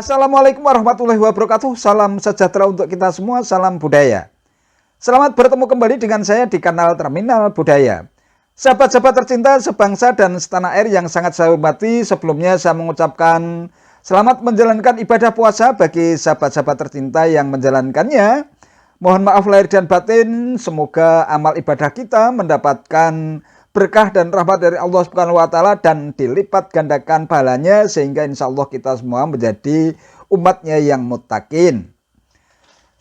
Assalamualaikum warahmatullahi wabarakatuh. Salam sejahtera untuk kita semua, salam budaya. Selamat bertemu kembali dengan saya di kanal Terminal Budaya. Sahabat-sahabat tercinta sebangsa dan setanah air yang sangat saya hormati, sebelumnya saya mengucapkan selamat menjalankan ibadah puasa bagi sahabat-sahabat tercinta yang menjalankannya. Mohon maaf lahir dan batin, semoga amal ibadah kita mendapatkan berkah dan rahmat dari Allah Subhanahu wa Ta'ala dan dilipat gandakan pahalanya sehingga insya Allah kita semua menjadi umatnya yang muttaqin.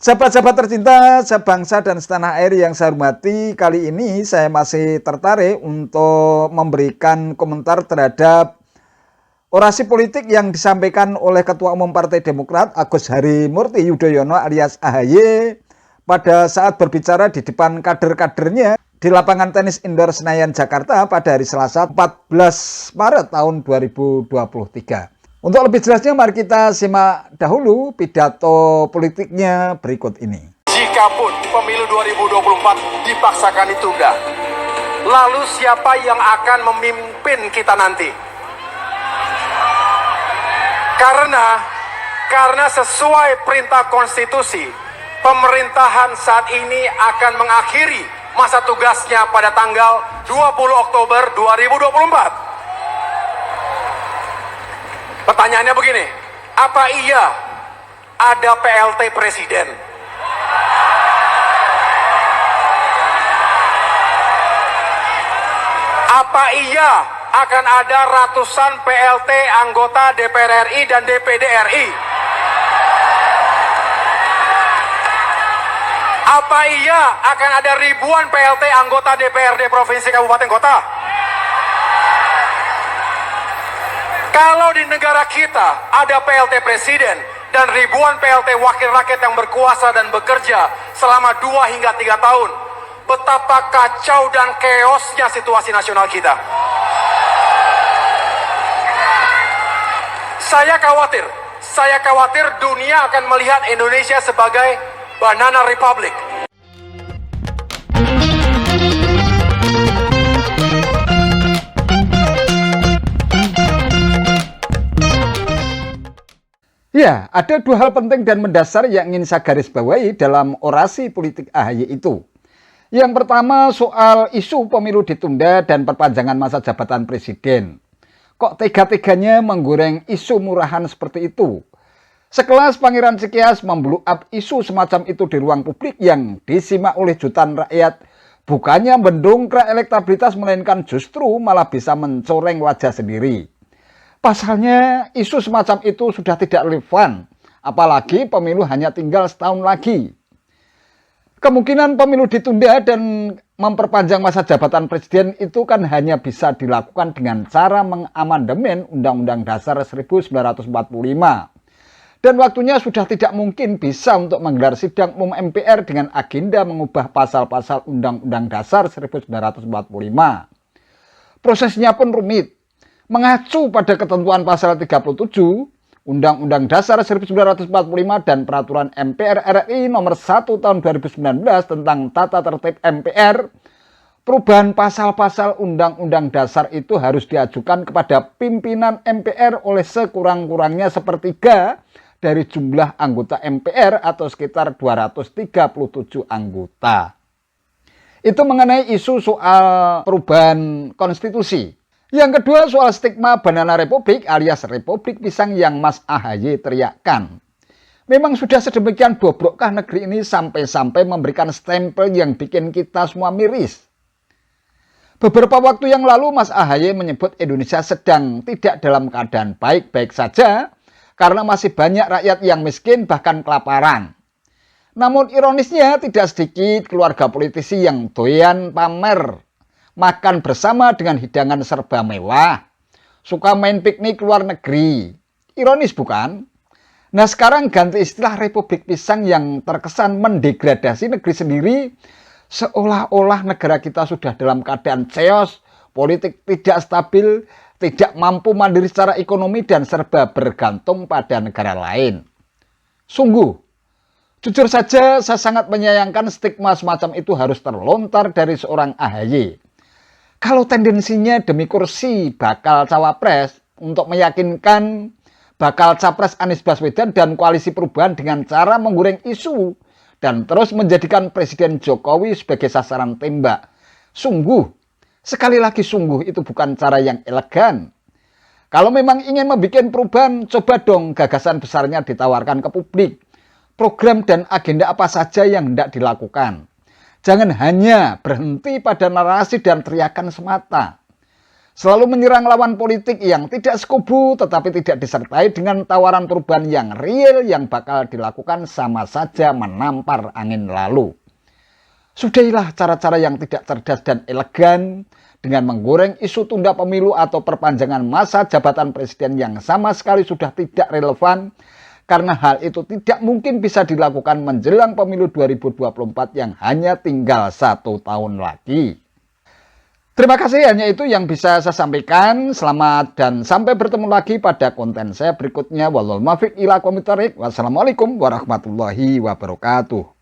Sahabat-sahabat tercinta sebangsa dan setanah air yang saya hormati, kali ini saya masih tertarik untuk memberikan komentar terhadap orasi politik yang disampaikan oleh Ketua Umum Partai Demokrat Agus Harimurti Yudhoyono alias AHY pada saat berbicara di depan kader-kadernya di lapangan tenis indoor Senayan Jakarta pada hari Selasa 14 Maret tahun 2023. Untuk lebih jelasnya mari kita simak dahulu pidato politiknya berikut ini. Jikapun pemilu 2024 dipaksakan ditunda, lalu siapa yang akan memimpin kita nanti? Karena sesuai perintah konstitusi, pemerintahan saat ini akan mengakhiri masa tugasnya pada tanggal 20 Oktober 2024. Pertanyaannya begini, apa iya ada PLT Presiden? Apa iya akan ada ratusan PLT anggota DPR RI dan DPD RI? Apa iya akan ada ribuan PLT anggota DPRD Provinsi Kabupaten Kota? Kalau di negara kita ada PLT Presiden dan ribuan PLT Wakil Rakyat yang berkuasa dan bekerja selama 2 hingga 3 tahun, betapa kacau dan keosnya situasi nasional kita. Saya khawatir dunia akan melihat Indonesia sebagai Banana Republic. Ya, ada 2 hal penting dan mendasar yang ingin saya garis bawahi dalam orasi politik AHY itu. Yang pertama soal isu pemilu ditunda dan perpanjangan masa jabatan presiden. Kok tega-teganya menggoreng isu murahan seperti itu? Sekelas Pangeran Cikias memblow up isu semacam itu di ruang publik yang disimak oleh jutaan rakyat, bukannya mendongkrak elektabilitas melainkan justru malah bisa mencoreng wajah sendiri. Pasalnya isu semacam itu sudah tidak relevan, apalagi pemilu hanya tinggal setahun lagi. Kemungkinan pemilu ditunda dan memperpanjang masa jabatan presiden itu kan hanya bisa dilakukan dengan cara mengamandemen Undang-Undang Dasar 1945. Dan waktunya sudah tidak mungkin bisa untuk menggelar sidang umum MPR dengan agenda mengubah pasal-pasal Undang-Undang Dasar 1945. Prosesnya pun rumit. Mengacu pada ketentuan pasal 37 Undang-Undang Dasar 1945 dan Peraturan MPR RI nomor 1 tahun 2019 tentang tata tertib MPR, perubahan pasal-pasal Undang-Undang Dasar itu harus diajukan kepada pimpinan MPR oleh sekurang-kurangnya sepertiga dari jumlah anggota MPR atau sekitar 237 anggota. Itu mengenai isu soal perubahan konstitusi. Yang kedua soal stigma Banana Republik alias Republik Pisang yang Mas AHY teriakkan. Memang sudah sedemikian bobrokkah negeri ini sampai-sampai memberikan stempel yang bikin kita semua miris. Beberapa waktu yang lalu Mas AHY menyebut Indonesia sedang tidak dalam keadaan baik-baik saja, karena masih banyak rakyat yang miskin bahkan kelaparan. Namun ironisnya tidak sedikit keluarga politisi yang doyan pamer, makan bersama dengan hidangan serba mewah, suka main piknik luar negeri. Ironis bukan? Nah sekarang ganti istilah Republik Pisang yang terkesan mendegradasi negeri sendiri, seolah-olah negara kita sudah dalam keadaan chaos, politik tidak stabil, tidak mampu mandiri secara ekonomi dan serba bergantung pada negara lain. Sungguh, jujur saja saya sangat menyayangkan stigma semacam itu harus terlontar dari seorang AHY. Kalau tendensinya demi kursi bakal cawapres untuk meyakinkan bakal capres Anies Baswedan dan koalisi perubahan dengan cara menggoreng isu dan terus menjadikan Presiden Jokowi sebagai sasaran tembak. Sungguh, sekali lagi sungguh itu bukan cara yang elegan. Kalau memang ingin membuat perubahan, coba dong gagasan besarnya ditawarkan ke publik. Program dan agenda apa saja yang hendak dilakukan. Jangan hanya berhenti pada narasi dan teriakan semata. Selalu menyerang lawan politik yang tidak sekubu tetapi tidak disertai dengan tawaran perubahan yang real yang bakal dilakukan sama saja menampar angin lalu. Sudahilah cara-cara yang tidak cerdas dan elegan dengan menggoreng isu tunda pemilu atau perpanjangan masa jabatan presiden yang sama sekali sudah tidak relevan karena hal itu tidak mungkin bisa dilakukan menjelang pemilu 2024 yang hanya tinggal 1 tahun lagi. Terima kasih, hanya itu yang bisa saya sampaikan. Selamat dan sampai bertemu lagi pada konten saya berikutnya. Wallahul muwaffiq ila aqwamit thoriq. Wassalamualaikum warahmatullahi wabarakatuh.